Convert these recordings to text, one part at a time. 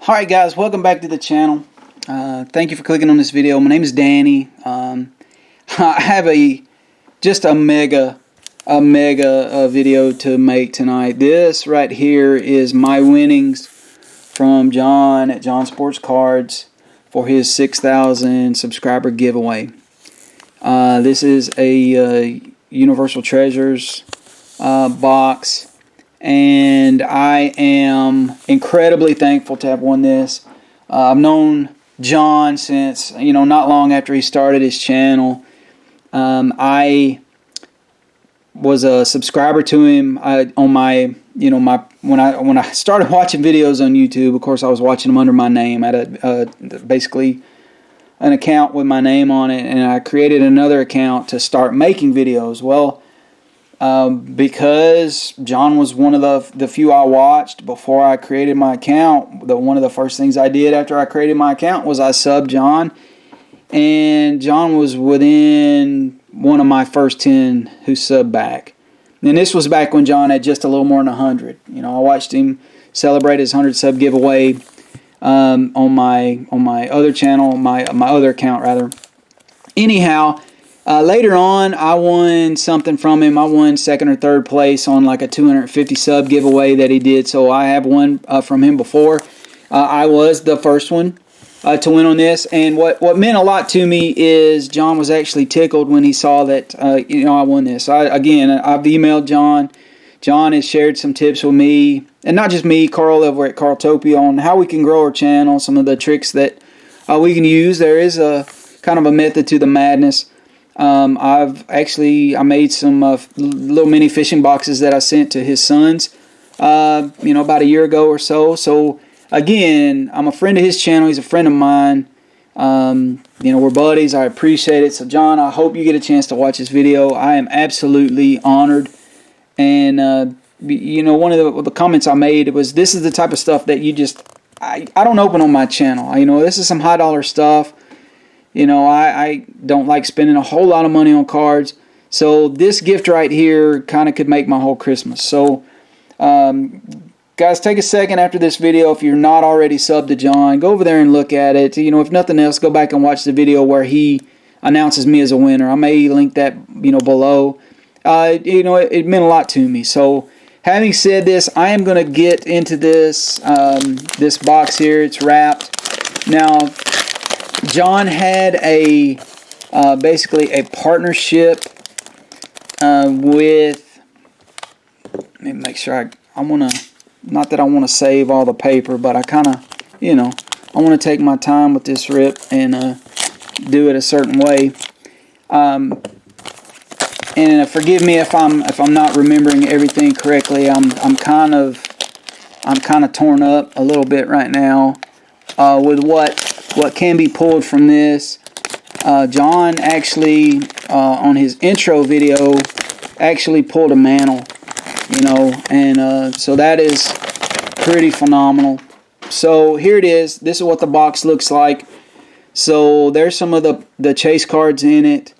Alright guys, welcome back to the channel. Thank you for clicking on this video. My name is Danny. I have just a mega video to make tonight. This right here is my winnings from John at Jon'sSportsCards for his 6,000 subscriber giveaway. This is a Universal Treasures box. And I am incredibly thankful to have won this. I've known John since, not long after he started his channel. I was a subscriber to him on my, when I started watching videos on YouTube. Of course, I was watching them under my name. I had basically an account with my name on it, and I created another account to start making videos. Well, because John was one of the few I watched before I created my account. One of the first things I did after I created my account was I subbed John, and John was within one of my first 10 who subbed back. And this was back when John had just a little more than 100. I watched him celebrate his 100 sub giveaway on my other channel, my other account rather. Anyhow. Later on, I won something from him. I won second or third place on like a 250 sub giveaway that he did. So I have won from him before. I was the first one to win on this. And what meant a lot to me is John was actually tickled when he saw that I won this. I've emailed John. John has shared some tips with me, and not just me, Carl over at Carltopia, on how we can grow our channel. Some of the tricks that we can use. There is a kind of a method to the madness. I made some little mini fishing boxes that I sent to his sons, about a year ago or so. So again, I'm a friend of his channel. He's a friend of mine. We're buddies. I appreciate it. So John, I hope you get a chance to watch this video. I am absolutely honored. And, one of the comments I made was, this is the type of stuff that I don't open on my channel. This is some high dollar stuff. I don't like spending a whole lot of money on cards. So this gift right here kind of could make my whole Christmas. So, guys, take a second after this video. If you're not already subbed to John, go over there and look at it. If nothing else, go back and watch the video where he announces me as a winner. I may link that, below. It meant a lot to me. So, having said this, I am going to get into this, this box here. It's wrapped. Now, John had basically a partnership with, let me make sure I want to, not that I want to save all the paper, but I kind of, I want to take my time with this rip and do it a certain way. And forgive me if I'm not remembering everything correctly. I'm kind of torn up a little bit right now with what can be pulled from this. John actually, on his intro video, actually pulled a mantle, and so that is pretty phenomenal. So here it is. This is what the box looks like. So there's some of the chase cards in it.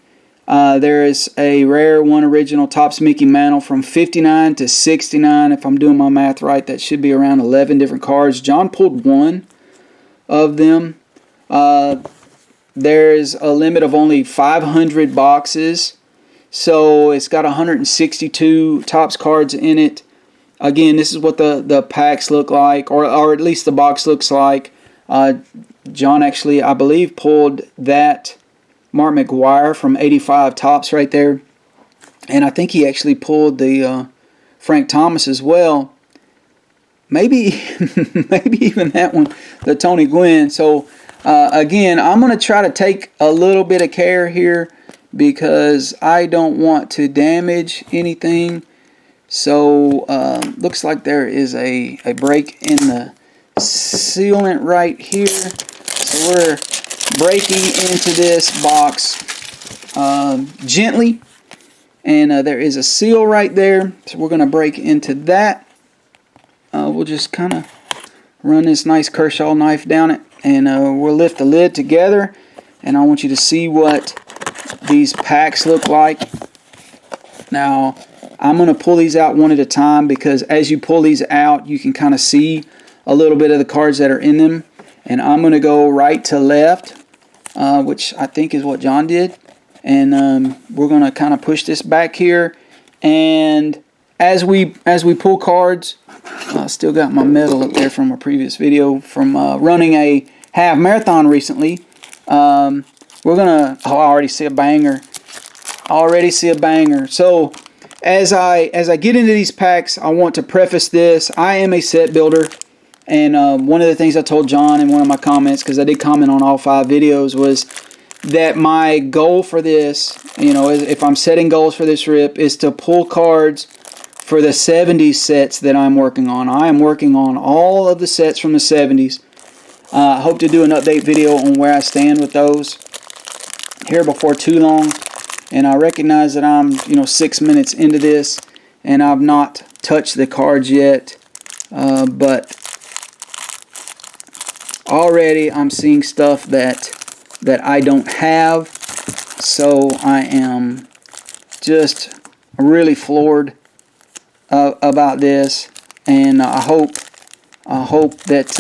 There is a rare one original Topps Mickey mantle from 59 to 69. If I'm doing my math right, that should be around 11 different cards. John pulled one of them. There's a limit of only 500 boxes, so it's got 162 Topps cards in it. Again, this is what the packs look like, or at least the box looks like. John actually, I believe, pulled that Mark McGwire from 85 Topps right there, and I think he actually pulled the Frank Thomas as well. Maybe even that one, the Tony Gwynn. So again, I'm going to try to take a little bit of care here because I don't want to damage anything. So looks like there is a break in the sealant right here. So we're breaking into this box gently, and there is a seal right there. So we're going to break into that. We'll just kind of run this nice Kershaw knife down it, and we'll lift the lid together, and I want you to see what these packs look like. Now, I'm going to pull these out one at a time because as you pull these out, you can kind of see a little bit of the cards that are in them. And I'm going to go right to left, which I think is what John did. And we're going to kind of push this back here. And as we pull cards, I still got my medal up there from a previous video from running a half marathon recently. We're going to, I already see a banger. So as I get into these packs, I want to preface this. I am a set builder. And one of the things I told John in one of my comments, because I did comment on all 5 videos, was that my goal for this, if I'm setting goals for this rip, is to pull cards for the 70s sets that I'm working on. I am working on all of the sets from the 70s. I hope to do an update video on where I stand with those here before too long. And I recognize that I'm, 6 minutes into this, and I've not touched the cards yet. But already I'm seeing stuff that I don't have. So I am just really floored about this. And I hope that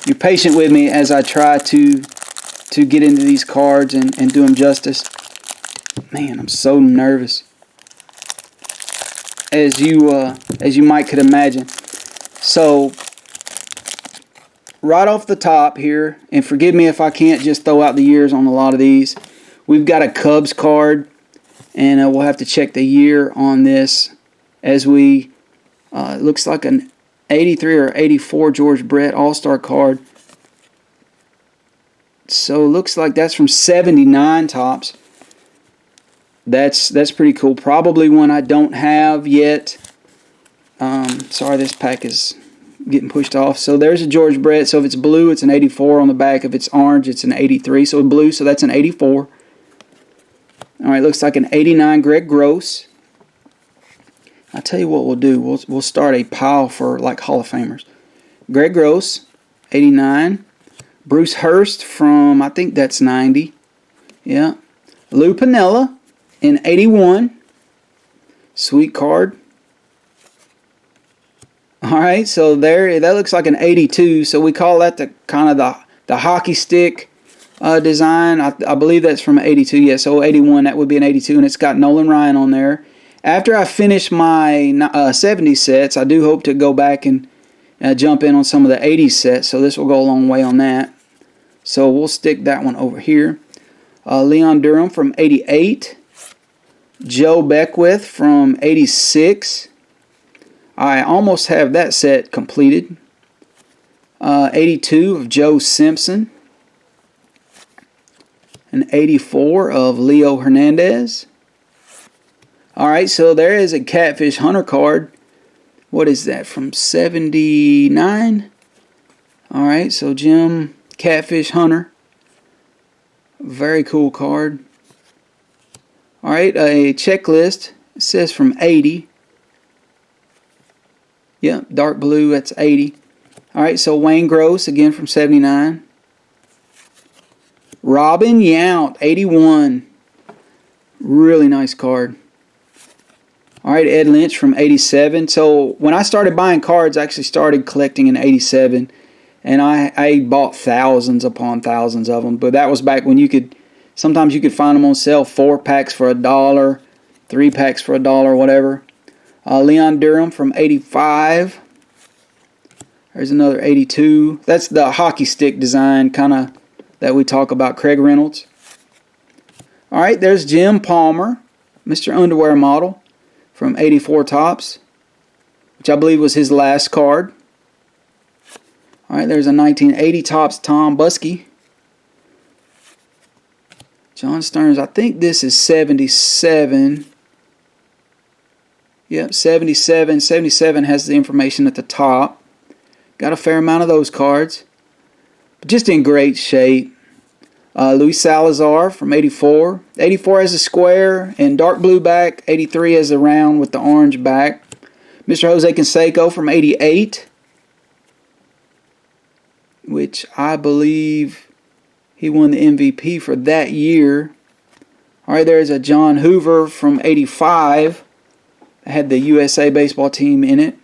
you're patient with me as I try to get into these cards and do them justice. Man, I'm so nervous, as you might could imagine. So right off the top here, and forgive me if I can't just throw out the years on a lot of these, we've got a Cubs card, and we'll have to check the year on this, as we it looks like an 83 or 84 George Brett All-Star card. So it looks like that's from 79 tops. That's pretty cool. Probably one I don't have yet. Sorry, this pack is getting pushed off. So there's a George Brett. So if it's blue, it's an 84 on the back. If it's orange, it's an 83. So blue, so that's an 84. All right, looks like an 89 Greg Gross. I'll tell you what we'll do. We'll start a pile for like Hall of Famers. Greg Gross, 89. Bruce Hurst from, I think that's 90. Yeah. Lou Piniella in 81. Sweet card. Alright, so there, that looks like an 82. So we call that the kind of the hockey stick design. I believe that's from 82. Yeah, so 81, that would be an 82. And it's got Nolan Ryan on there. After I finish my 70s sets, I do hope to go back and jump in on some of the 80s sets. So this will go a long way on that. So we'll stick that one over here. Leon Durham from 88. Joe Beckwith from 86. I almost have that set completed. 82 of Joe Simpson. An 84 of Leo Hernandez. Alright, so there is a Catfish Hunter card. What is that, from 79? Alright, so Jim Catfish Hunter. Very cool card. Alright, a checklist. It says from 80. Yep, dark blue, that's 80. Alright, so Wayne Gross, again from 79. Robin Yount, 81. Really nice card. Alright, Ed Lynch from 87. So when I started buying cards, I actually started collecting in 87. And I bought thousands upon thousands of them. But that was back when you could, sometimes you could find them on sale, 4 packs for $1, 3 packs for $1, whatever. Leon Durham from 85. There's another 82. That's the hockey stick design kind of that we talk about. Craig Reynolds. Alright, there's Jim Palmer, Mr. Underwear model from 84 tops, which I believe was his last card. Alright, there's a 1980 tops Tom Buskey. John Stearns, I think this is 77. Yep, 77. 77 has the information at the top. Got a fair amount of those cards. But just in great shape. Luis Salazar from 84. 84 has a square and dark blue back. 83 has a round with the orange back. Mr. Jose Canseco from 88. Which I believe he won the MVP for that year. Alright, there's a John Hoover from 85. That had the USA baseball team in it.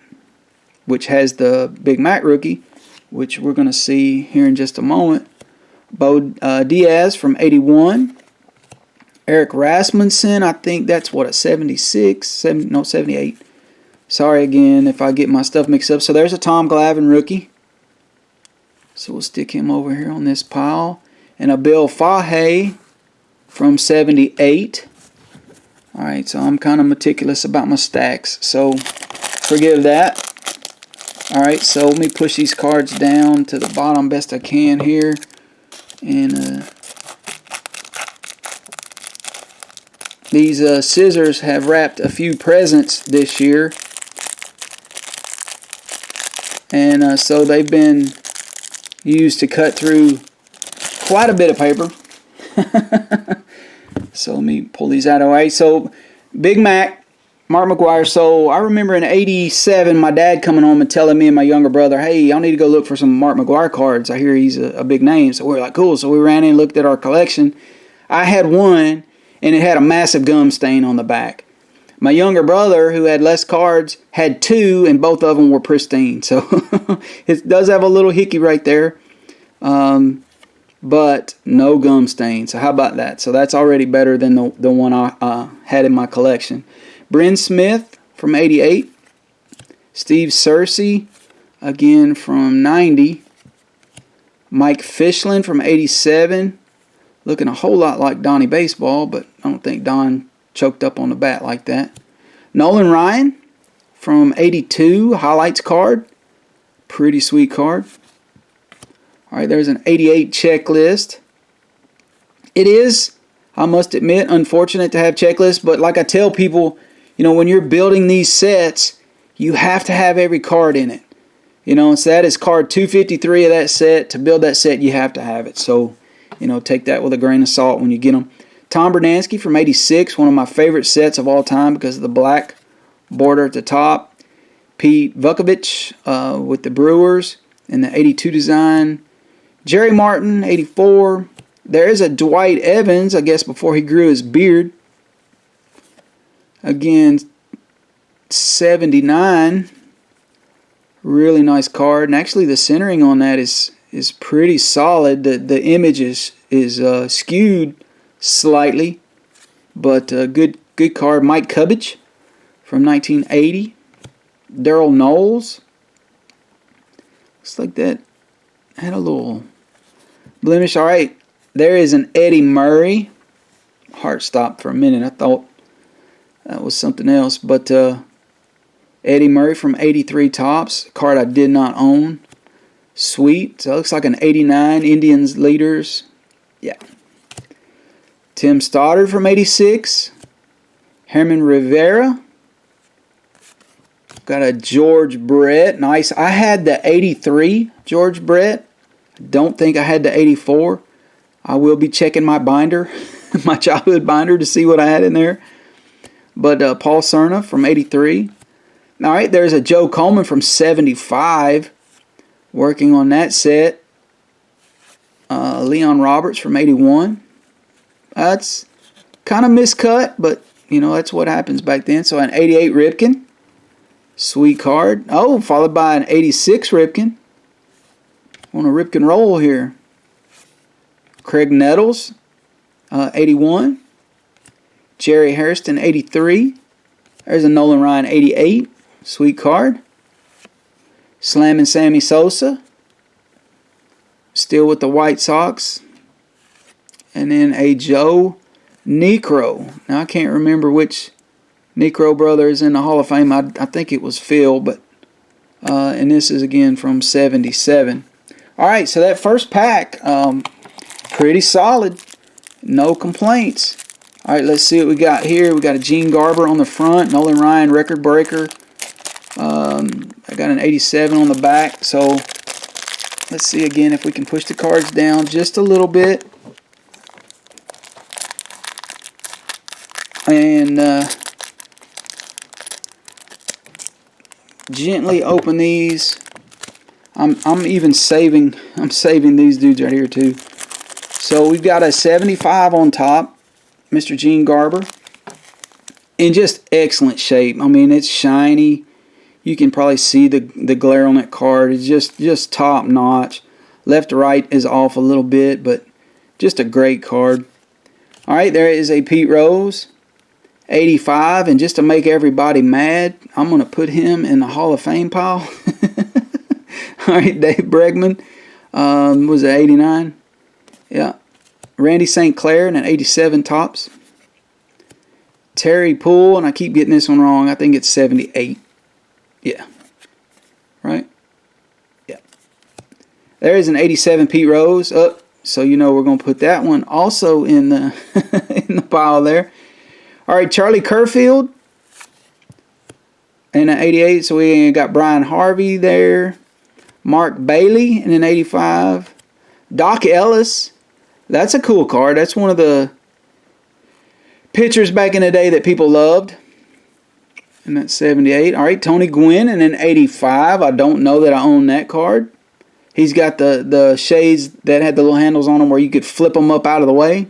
which has the Big Mac rookie, which we're going to see here in just a moment. Diaz from 81. Eric Rasmussen, I think that's what, a 76? 78. Sorry again if I get my stuff mixed up. So there's a Tom Glavine rookie. So we'll stick him over here on this pile. And a Bill Fahey from 78. Alright, so I'm kind of meticulous about my stacks, so forgive that. Alright, so let me push these cards down to the bottom best I can here. And these scissors have wrapped a few presents this year. And so they've been used to cut through quite a bit of paper. So let me pull these out of the way. So Big Mac, Mark McGwire. So I remember in '87 my dad coming home and telling me and my younger brother, hey, y'all need to go look for some Mark McGwire cards. I hear he's a big name. So we were like, cool. So we ran in and looked at our collection. I had one and it had a massive gum stain on the back. My younger brother, who had less cards, had two, and both of them were pristine. So it does have a little hickey right there, but no gum stain. So how about that? So that's already better than the one I had in my collection. Bryn Smith from 88. Steve Searcy, again from 90. Mike Fishland from 87. Looking a whole lot like Donnie Baseball, but I don't think Don choked up on the bat like that. Nolan Ryan from 82, highlights card. Pretty sweet card. Alright, there's an 88 checklist. It is, I must admit, unfortunate to have checklists, but like I tell people, you know, when you're building these sets, you have to have every card in it. You know, so that is card 253 of that set. To build that set, you have to have it. So, you know, take that with a grain of salt when you get them. Tom Bernansky from 86, one of my favorite sets of all time because of the black border at the top. Pete Vukovich with the Brewers in the 82 design. Jerry Martin, 84. There is a Dwight Evans, I guess before he grew his beard. Again, 79. Really nice card. And actually the centering on that is pretty solid. The image is skewed slightly, but good card. Mike Cubbage from 1980. Daryl Knowles. Looks like that had a little blemish. All right, there is an Eddie Murray. Heart stopped for a minute. I thought that was something else, but Eddie Murray from 83 Topps. A card I did not own. Sweet. So it looks like an 89 Indians leaders. Yeah. Tim Stoddard from 86. Herman Rivera. Got a George Brett. Nice. I had the 83 George Brett. Don't think I had the 84. I will be checking my binder, my childhood binder, to see what I had in there. But Paul Cerna from 83. All right, there's a Joe Coleman from 75. Working on that set. Leon Roberts from 81. That's kind of miscut, but, you know, that's what happens back then. So an 88 Ripken. Sweet card. Oh, followed by an 86 Ripken. On a Ripken roll here. Craig Nettles, 81. Jerry Hairston, 83. There's a Nolan Ryan, 88. Sweet card. Slammin' Sammy Sosa. Still with the White Sox. And then a Joe Niekro. Now, I can't remember which Niekro brother is in the Hall of Fame. I think it was Phil, but and this is again from 77. All right, so that first pack, pretty solid. No complaints. All right, let's see what we got here. We got a Gene Garber on the front. Nolan Ryan, record breaker. I got an 87 on the back. So let's see again if we can push the cards down just a little bit. And gently open these. I'm saving these dudes right here too. So we've got a 75 on top, Mr. Gene Garber, in just excellent shape. I mean, it's shiny. You can probably see the glare on that card. It's just top notch. Left to right is off a little bit, but just a great card. All right, there is a Pete Rose, 85, and just to make everybody mad, I'm going to put him in the Hall of Fame pile. All right, Dave Bregman, was it 89? Yeah. Randy St. Clair and an 87 tops. Terry Poole, and I keep getting this one wrong. I think it's 78. Yeah. Right? Yeah. There is an 87 Pete Rose. Oh, so you know we're going to put that one also in the in the pile there. All right, Charlie Kerfield and an 88. So we got Brian Harvey there. Mark Bailey in an 85. Doc Ellis. That's a cool card. That's one of the pitchers back in the day that people loved. And that's 78. All right, Tony Gwynn in an 85. I don't know that I own that card. He's got the shades that had the little handles on them where you could flip them up out of the way.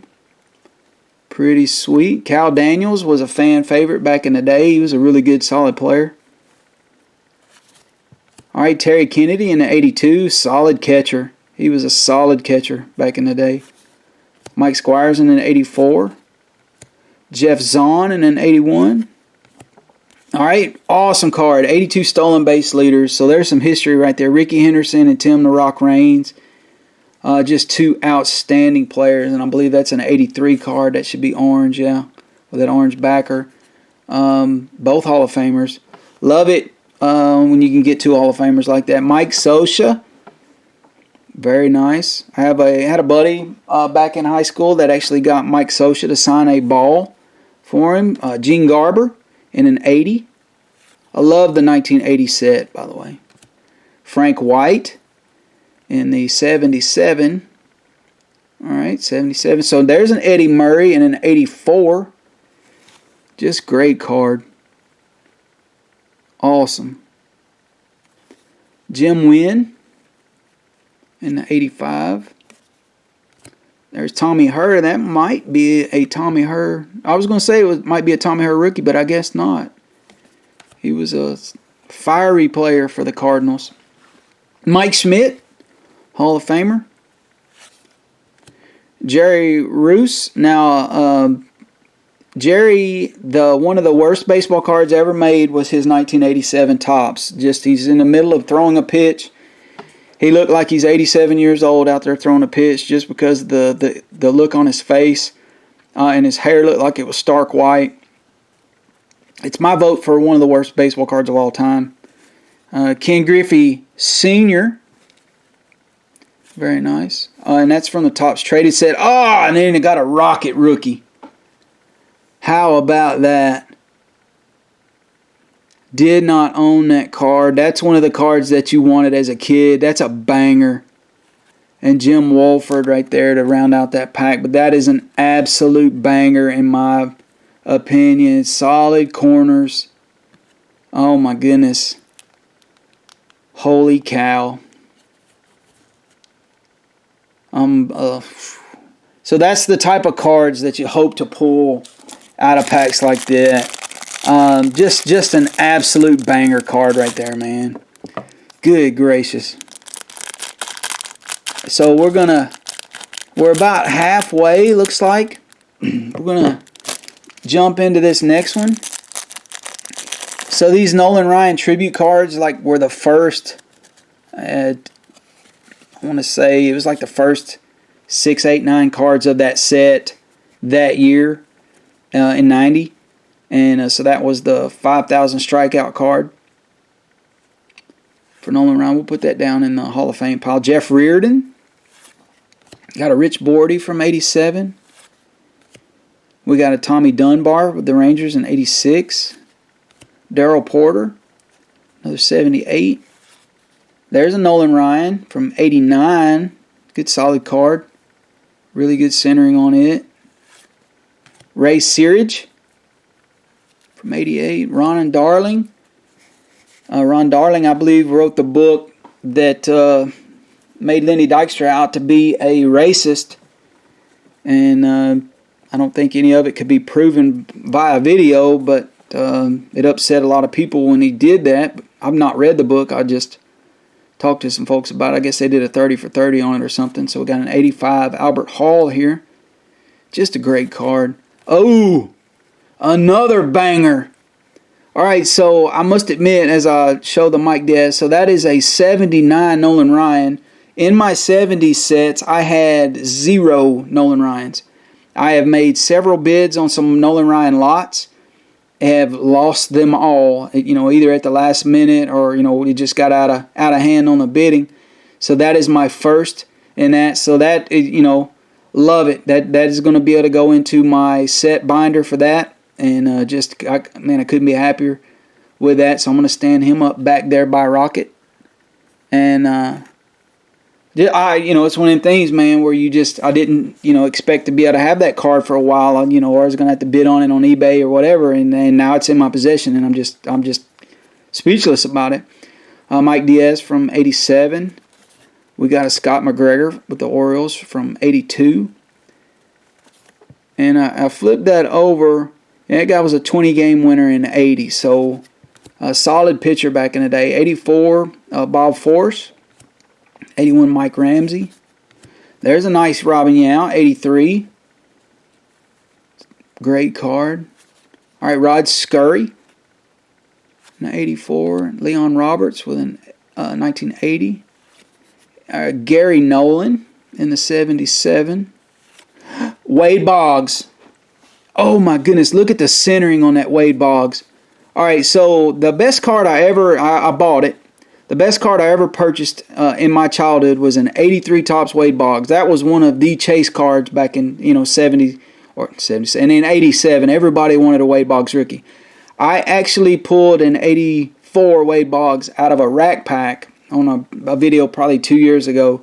Pretty sweet. Cal Daniels was a fan favorite back in the day. He was a really good, solid player. All right, Terry Kennedy in the 82. Solid catcher. He was a solid catcher back in the day. Mike Squires in an 84. Jeff Zahn in an 81. All right, awesome card. 82 stolen base leaders. So there's some history right there. Ricky Henderson and Tim the Rock Raines. Just two outstanding players. And I believe that's an 83 card. That should be orange, yeah, with that orange backer. Both Hall of Famers. Love it when you can get two Hall of Famers like that. Mike Scioscia. Very nice. I had a buddy back in high school that actually got Mike Scioscia to sign a ball for him. Gene Garber in an 80. I love the 1980 set, by the way. Frank White in the 77. All right, 77. So there's an Eddie Murray in an 84. Just great card. Awesome. Jim Wynn in the 85. There's Tommy Herr. That might be a Tommy Herr. I was going to say might be a Tommy Herr rookie, but I guess not. He was a fiery player for the Cardinals. Mike Schmidt, Hall of Famer. Jerry Roose. Now, Jerry, one of the worst baseball cards ever made was his 1987 Topps. Just he's in the middle of throwing a pitch. He looked like he's 87 years old out there throwing a pitch just because the look on his face and his hair looked like it was stark white. It's my vote for one of the worst baseball cards of all time. Ken Griffey Sr. Very nice. And that's from the Topps Traded set. Oh, and then it got a Rocket rookie. How about that? Did not own that card. That's one of the cards that you wanted as a kid. That's a banger. And Jim Wolford right there to round out that pack. But that is an absolute banger in my opinion. Solid corners. Oh my goodness. Holy cow. So that's the type of cards that you hope to pull out of packs like that. Just an absolute banger card right there, man. Good gracious. So we're about halfway, looks like. We're gonna jump into this next one. So these Nolan Ryan tribute cards were the first. I want to say it was like the first 6, 8, 9 cards of that set that year in '90. And so that was the 5,000 strikeout card for Nolan Ryan. We'll put that down in the Hall of Fame pile. Jeff Reardon. Got a Rich Bordy from 87. We got a Tommy Dunbar with the Rangers in 86. Darrell Porter. Another 78. There's a Nolan Ryan from 89. Good solid card. Really good centering on it. Ray Searage. From 88, Ron Darling. Ron Darling, I believe, wrote the book that made Lenny Dykstra out to be a racist. And I don't think any of it could be proven via video, but it upset a lot of people when he did that. I've not read the book. I just talked to some folks about it. I guess they did a 30 for 30 on it or something. So we got an 85 Albert Hall here. Just a great card. Oh, another banger. All right, so I must admit, as I show the Mike Diaz, so that is a 79 Nolan Ryan. In my 70 sets, I had 0 Nolan Ryans. I have made several bids on some Nolan Ryan lots, have lost them all, either at the last minute or, it just got out of hand on the bidding. So that is my first in that. So that, love it. That is going to be able to go into my set binder for that. And I couldn't be happier with that. So I'm going to stand him up back there by Rocket. And, it's one of them things, man, where I didn't, expect to be able to have that card for a while, or I was going to have to bid on it on eBay or whatever, and now it's in my possession, and I'm just speechless about it. Mike Diaz from 87. We got a Scott McGregor with the Orioles from 82. And I flipped that over. And that guy was a 20-game winner in 80, so a solid pitcher back in the day. 84, Bob Force. 81, Mike Ramsey. There's a nice Robin Yount, 83. Great card. All right, Rod Scurry, 84. Leon Roberts with an 1980. Gary Nolan in the 77. Wade Boggs. Oh my goodness, look at the centering on that Wade Boggs. All right, so the best card I bought it. The best card I ever purchased in my childhood was an 83 Topps Wade Boggs. That was one of the chase cards back in 70 or 70 and in 87. Everybody wanted a Wade Boggs rookie. I actually pulled an 84 Wade Boggs out of a rack pack on a video probably 2 years ago.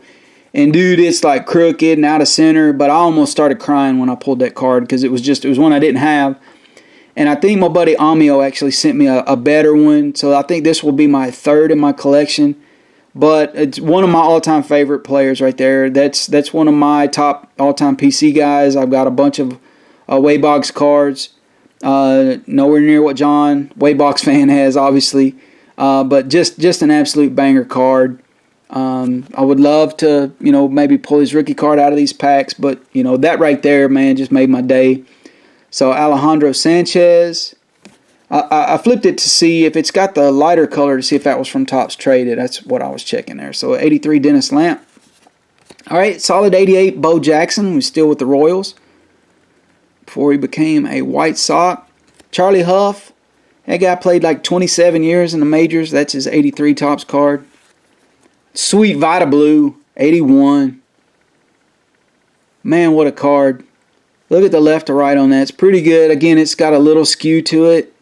And dude, it's like crooked and out of center, but I almost started crying when I pulled that card because it was one I didn't have. And I think my buddy Amio actually sent me a better one. So I think this will be my third in my collection. But it's one of my all-time favorite players right there. That's one of my top all-time PC guys. I've got a bunch of Wade Boggs cards. Nowhere near what John, Wade Boggs fan, has, obviously. But just an absolute banger card. I would love to, maybe pull his rookie card out of these packs. But, that right there, man, just made my day. So Alejandro Sanchez, I flipped it to see if it's got the lighter color to see if that was from Topps Traded. That's what I was checking there. So 83 Dennis Lamp. All right, solid 88 Bo Jackson, who's still with the Royals before he became a White Sox. Charlie Huff, that guy played like 27 years in the majors. That's his 83 Topps card. Sweet Vita Blue, 81. Man, what a card. Look at the left to right on that. It's pretty good. Again, it's got a little skew to it.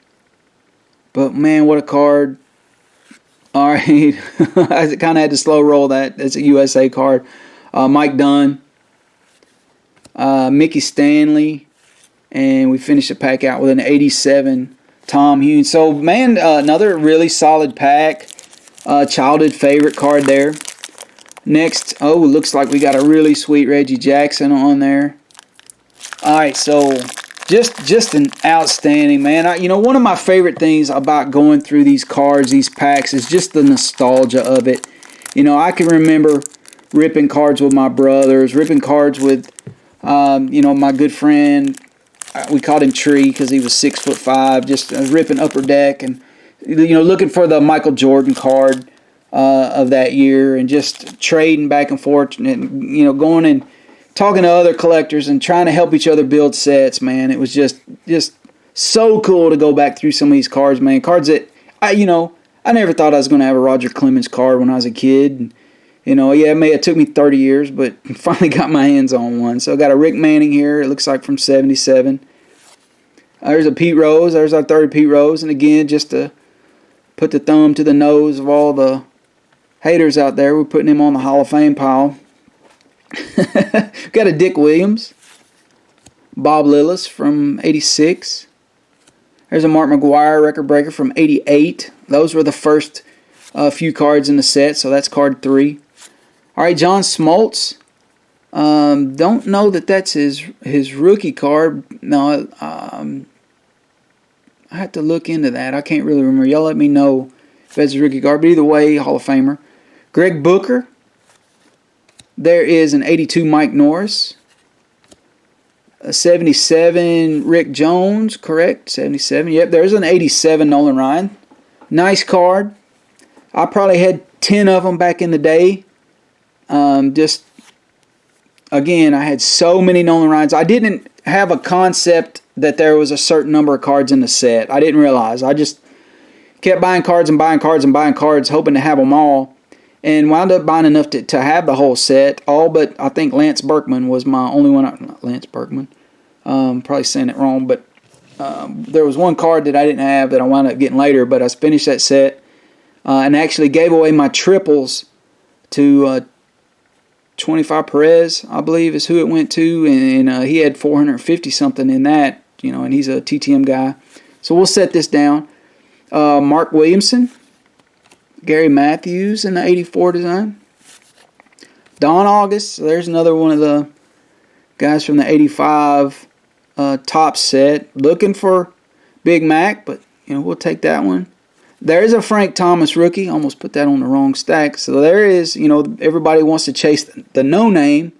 But, man, what a card. All right. I kind of had to slow roll that. That's a USA card. Mike Dunn. Mickey Stanley. And we finished the pack out with an 87 Tom Hune. So, man, another really solid pack. Childhood favorite card there. Next, looks like we got a really sweet Reggie Jackson on there. All right, so just an outstanding, man. One of my favorite things about going through these cards, these packs, is just the nostalgia of it. I can remember ripping cards with my brothers, ripping cards with, my good friend. We called him Tree because he was 6'5", just ripping Upper Deck and, looking for the Michael Jordan card of that year and just trading back and forth and, going and talking to other collectors and trying to help each other build sets, man. It was just so cool to go back through some of these cards, man. Cards that, I never thought I was going to have a Roger Clemens card when I was a kid. It took me 30 years, but finally got my hands on one. So I got a Rick Manning here. It looks like from 77. There's a Pete Rose. There's our third Pete Rose. And again, just to put the thumb to the nose of all the haters out there, we're putting him on the Hall of Fame pile. Got a Dick Williams, Bob Lillis from 86. There's a Mark McGwire record breaker from 88. Those were the first few cards in the set, so that's card 3. All right, John Smoltz. Don't know that that's his rookie card. No, I have to look into that. I can't really remember. Y'all let me know if that's his rookie card. But either way, Hall of Famer. Greg Booker. There is an 82 Mike Norris. A 77 Rick Jones, correct? 77. Yep, there's an 87 Nolan Ryan. Nice card. I probably had 10 of them back in the day. Just, again, I had so many Nolan Ryans. I didn't have a concept that there was a certain number of cards in the set. I didn't realize. I just kept buying cards and buying cards and buying cards, hoping to have them all. And wound up buying enough to have the whole set. All but, I think, Lance Berkman was my only one. Not Lance Berkman. Probably saying it wrong. But there was one card that I didn't have that I wound up getting later. But I finished that set. And actually gave away my triples to 25 Perez, I believe, is who it went to. And he had 450-something in that. And he's a TTM guy. So we'll set this down. Mark Williamson. Gary Matthews in the 84 design. Don August. So there's another one of the guys from the 85 top set. Looking for Big Mac, but we'll take that one. There's a Frank Thomas rookie. Almost put that on the wrong stack. So there is, everybody wants to chase the no name.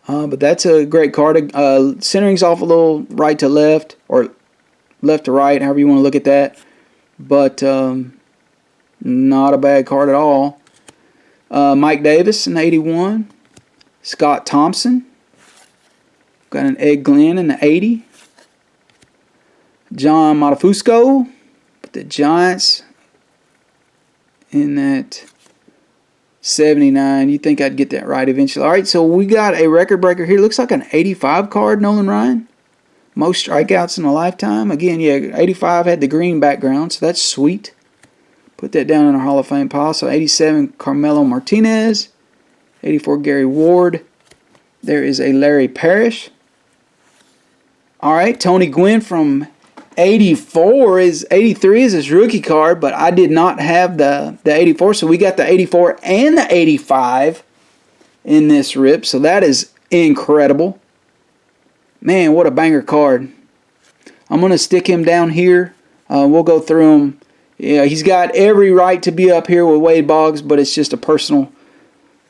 But that's a great card. Centering's off a little right to left, or left to right, however you want to look at that. But not a bad card at all. Mike Davis in 81. Scott Thompson. Got an Ed Glenn in the 80. John Matafusco. Put the Giants in that 79. You think I'd get that right eventually. All right, so we got a record breaker here. Looks like an 85 card, Nolan Ryan. Most strikeouts in a lifetime. Again, yeah, 85 had the green background, so that's sweet. Put that down in our Hall of Fame pile. So 87, Carmelo Martinez. 84, Gary Ward. There is a Larry Parrish. All right, Tony Gwynn from 84 is 83 is his rookie card, but I did not have the 84, so we got the 84 and the 85 in this rip. So that is incredible. Man, what a banger card. I'm going to stick him down here. We'll go through him. Yeah, he's got every right to be up here with Wade Boggs, but it's just a personal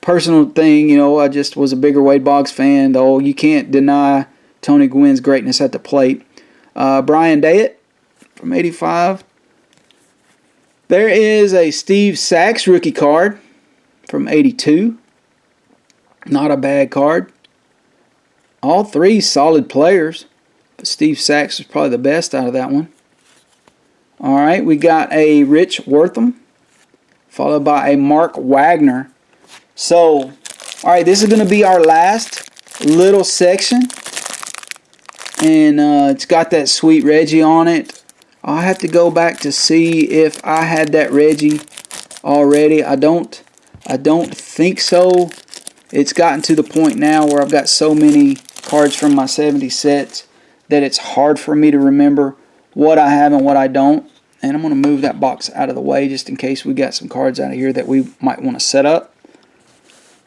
thing. I just was a bigger Wade Boggs fan, though. You can't deny Tony Gwynn's greatness at the plate. Brian Dayett from 85. There is a Steve Sachs rookie card from 82. Not a bad card. All three solid players, but Steve Sachs is probably the best out of that one. All right, we got a Rich Wortham, followed by a Mark Wagner. So, all right, this is going to be our last little section. And it's got that sweet Reggie on it. I'll have to go back to see if I had that Reggie already. I don't think so. It's gotten to the point now where I've got so many cards from my 70 sets that it's hard for me to remember what I have and what I don't. And I'm going to move that box out of the way just in case we got some cards out of here that we might want to set up.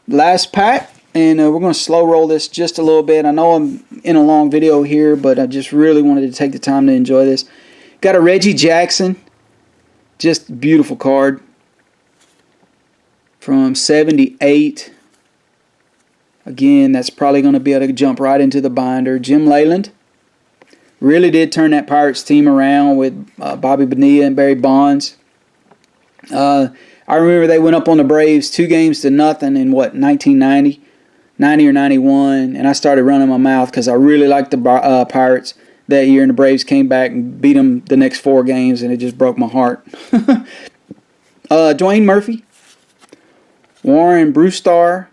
Last pack. And we're going to slow roll this just a little bit. I know I'm in a long video here, but I just really wanted to take the time to enjoy this. Got a Reggie Jackson. Just beautiful card. From 78. Again, that's probably going to be able to jump right into the binder. Jim Leyland. Really did turn that Pirates team around with Bobby Bonilla and Barry Bonds. I remember they went up on the Braves 2-0 in 1990. 90 or 91, and I started running my mouth because I really liked the Pirates that year, and the Braves came back and beat them the next 4 games, and it just broke my heart. Dwayne Murphy, Warren Brewstar,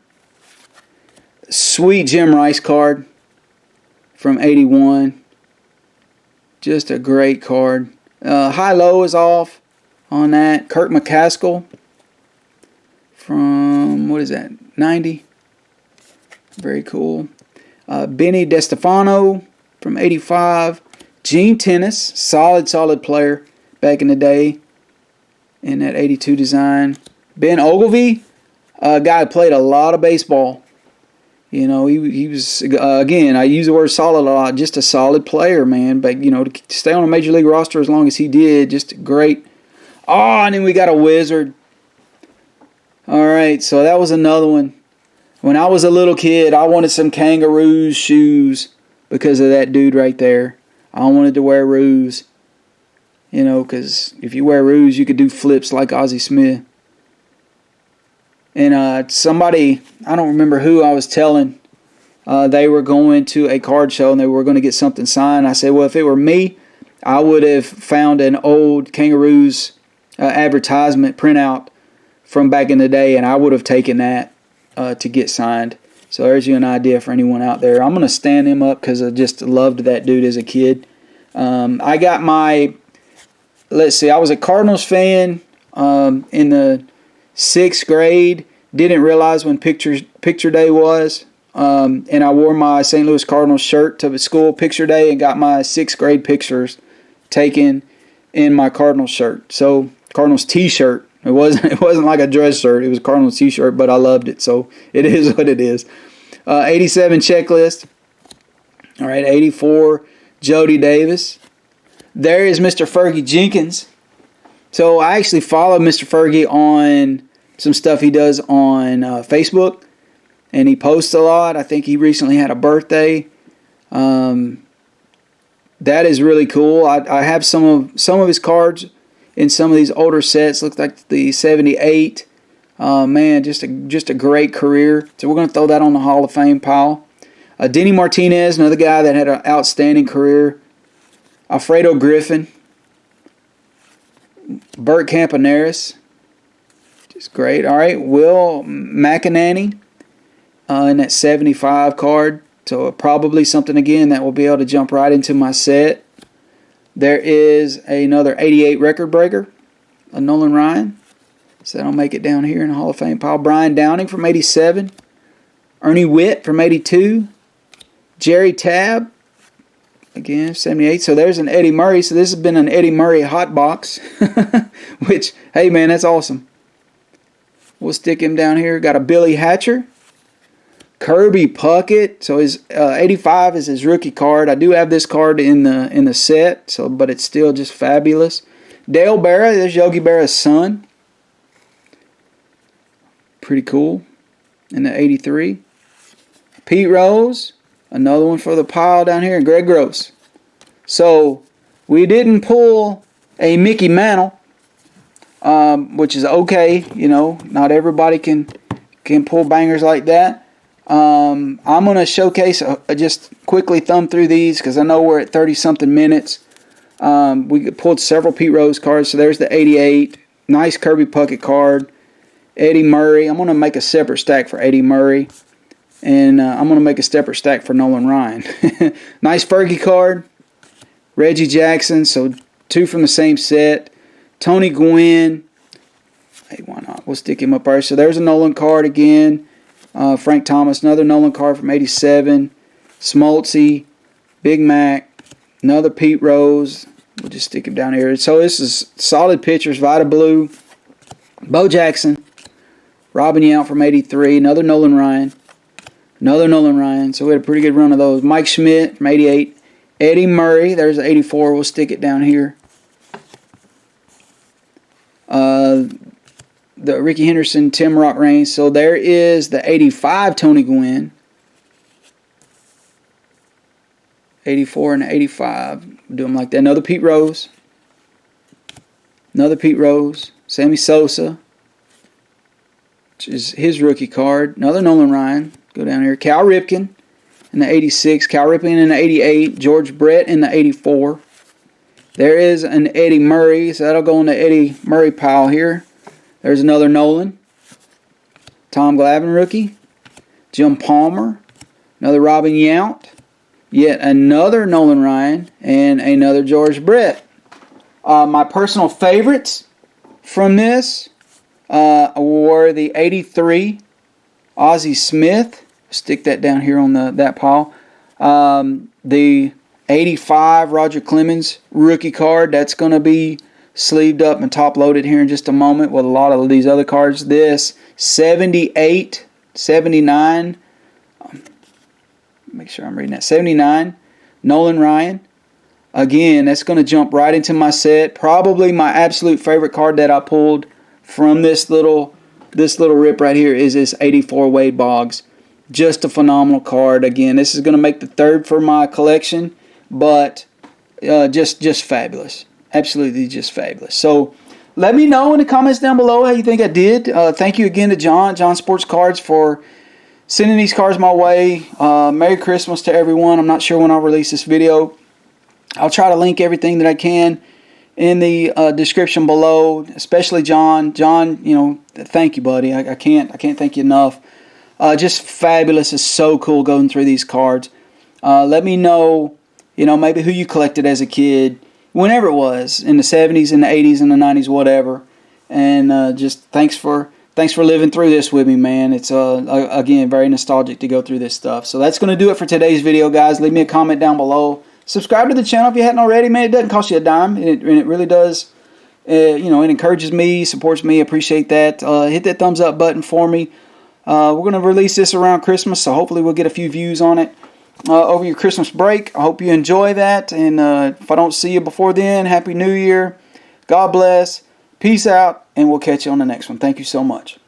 sweet Jim Rice card from 81. Just a great card. High-low is off on that. Kirk McCaskill from, 90? Very cool. Benny Destefano from 85. Gene Tennis, solid player back in the day in that 82 design. Ben Ogilvy, a guy who played a lot of baseball. He was, again, I use the word solid a lot, just a solid player, man. But, to stay on a major league roster as long as he did, just great. Oh, and then we got a Wizard. All right, so that was another one. When I was a little kid, I wanted some Kangaroos shoes because of that dude right there. I wanted to wear Roose. You know, because if you wear Roose, you could do flips like Ozzie Smith. And somebody, I don't remember who I was telling, they were going to a card show and they were going to get something signed. I said, well, if it were me, I would have found an old Kangaroos advertisement printout from back in the day, and I would have taken that to get signed. So there's you an idea for anyone out there. I'm going to stand him up because I just loved that dude as a kid. I got my, let's see, I was a Cardinals fan in the 6th grade. Didn't realize when picture day was. And I wore my St. Louis Cardinals shirt to the school picture day and got my 6th grade pictures taken in my Cardinals shirt. So Cardinals t-shirt. It wasn't like a dress shirt. It was a Cardinals t-shirt, but I loved it. So it is what it is. 87 checklist. All right, 84 Jody Davis. There is Mr. Fergie Jenkins. So I actually follow Mr. Fergie on some stuff he does on Facebook, and he posts a lot. I think he recently had a birthday. That is really cool. I have some of his cards in some of these older sets. Looks like the 78. Man, just a great career. So we're going to throw that on the Hall of Fame pile. Denny Martinez, another guy that had an outstanding career. Alfredo Griffin. Bert Campaneris. Just great. All right, Will McEnany in that 75 card. So probably something, again, that will be able to jump right into my set. There is another 88 record breaker, a Nolan Ryan. So that'll make it down here in the Hall of Fame pile. Brian Downing from 87. Ernie Witt from 82. Jerry Tabb, again, 78. So there's an Eddie Murray. So this has been an Eddie Murray hot box, which, hey, man, that's awesome. We'll stick him down here. Got a Billy Hatcher. Kirby Puckett. So his 85 is his rookie card. I do have this card in the set, so but it's still just fabulous. Dale Berra. There's Yogi Berra's son. Pretty cool. In the 83. Pete Rose. Another one for the pile down here. And Greg Gross. So we didn't pull a Mickey Mantle, which is okay. You know, not everybody can pull bangers like that. I'm going to showcase, just quickly thumb through these because I know we're at 30-something minutes. We pulled several Pete Rose cards. So there's the 88. Nice Kirby Puckett card. Eddie Murray. I'm going to make a separate stack for Eddie Murray. And I'm going to make a separate stack for Nolan Ryan. Nice Fergie card. Reggie Jackson. So 2 from the same set. Tony Gwynn. Hey, why not? We'll stick him up there. So there's a Nolan card again. Frank Thomas. Another Nolan card from 87. Smoltzy. Big Mac. Another Pete Rose. We'll just stick him down here. So this is solid pictures. Vita Blue. Bo Jackson. Robin Yount from 83. Another Nolan Ryan. Another Nolan Ryan. So we had a pretty good run of those. Mike Schmidt from 88. Eddie Murray. There's the 84. We'll stick it down here. The Ricky Henderson, Tim Rock Reigns. So there is the 85 Tony Gwynn. 84 and 85. Do them like that. Another Pete Rose. Another Pete Rose. Sammy Sosa, which is his rookie card. Another Nolan Ryan. Go down here. Cal Ripken in the 86. Cal Ripken in the 88. George Brett in the 84. There is an Eddie Murray. So that'll go in the Eddie Murray pile here. There's another Nolan. Tom Glavine rookie. Jim Palmer. Another Robin Yount. Yet another Nolan Ryan. And another George Brett. My personal favorites from this were the 83 Ozzie Smith. Stick that down here on that pile. The 85 Roger Clemens rookie card. That's going to be sleeved up and top loaded here in just a moment with a lot of these other cards. This 78, 79. Make sure I'm reading that. 79 Nolan Ryan. Again, that's going to jump right into my set. Probably my absolute favorite card that I pulled from this little rip right here is this 84 Wade Boggs. Just a phenomenal card. Again, this is going to make the third for my collection, but just fabulous. Absolutely just fabulous. So let me know in the comments down below how you think I did. Thank you again to John Sports Cards, for sending these cards my way. Merry Christmas to everyone. I'm not sure when I'll release this video. I'll try to link everything that I can in the description below, especially John. John, you know, thank you, buddy. I can't thank you enough. Just fabulous. It's so cool going through these cards. Let me know, you know, maybe who you collected as a kid, whenever it was, in the 70s, in the 80s, in the 90s, whatever. And just thanks for living through this with me, man. It's, again, very nostalgic to go through this stuff. So that's going to do it for today's video, guys. Leave me a comment down below. Subscribe to the channel if you hadn't already, man. It doesn't cost you a dime, and it really does. You know, it encourages me, supports me. Appreciate that. Hit that thumbs up button for me. We're going to release this around Christmas, so hopefully we'll get a few views on it over your Christmas break. I hope you enjoy that, and if I don't see you before then, Happy New Year. God bless. Peace out, and we'll catch you on the next one. Thank you so much.